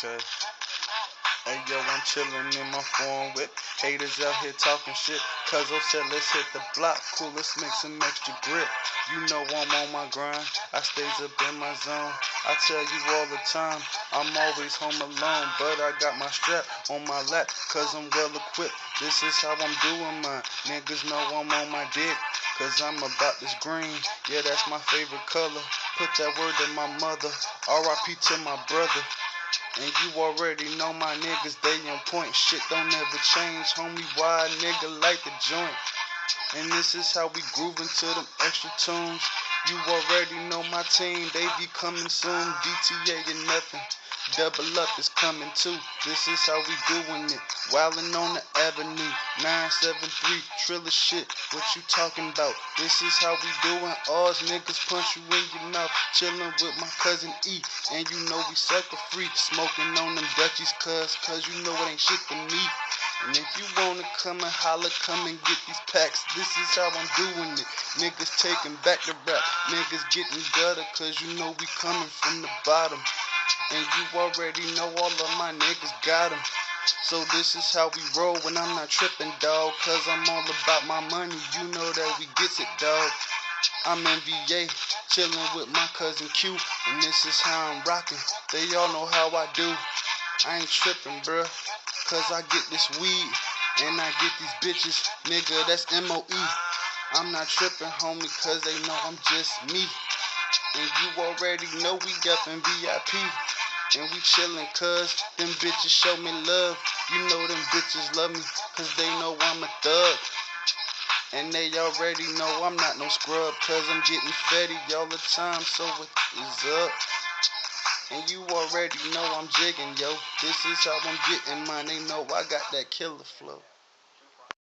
Okay. Hey yo, I'm chillin' in my phone with haters out here talking shit. Cuzzo said let's hit the block, cool, let's make some extra grip. You know I'm on my grind, I stays up in my zone. I tell you all the time, I'm always home alone. But I got my strap on my lap, cause I'm well equipped. This is how I'm doing mine. Niggas know I'm on my dick, cause I'm about this green. Yeah, that's my favorite color. Put that word in my mother, R.I.P. to my brother. And you already know my niggas, they on point. Shit don't ever change, homie. Why a nigga like the joint? And this is how we groovin' to them extra tunes. You already know my team, they be coming soon. DTA and nothing. Double up is coming too. This is how we doing it. Wildin' on the avenue. 973 Triller shit. What you talking about? This is how we doing. Ours niggas punch you in your mouth. Chillin' with my cousin E. And you know we sucker free. Smoking on them Dutchies cause you know it ain't shit to me. And if you wanna come and holler, come and get these packs. This is how I'm doing it. Niggas taking back the rap. Niggas getting gutter cause you know we coming from the bottom. And you already know all of my niggas got 'em. So this is how we roll when I'm not tripping, dawg. Cause I'm all about my money, you know that we gets it, dawg. I'm in VA, chillin' with my cousin Q. And this is how I'm rockin', they all know how I do. I ain't trippin', bruh, cause I get this weed. And I get these bitches, nigga, that's M.O.E. I'm not trippin', homie, cause they know I'm just me. And you already know we up in VIP. And we chillin' cause them bitches show me love. You know them bitches love me cause they know I'm a thug. And they already know I'm not no scrub cause I'm getting fetty all the time, so what is up? And you already know I'm jigging, yo. This is how I'm getting mine. They know I got that killer flow.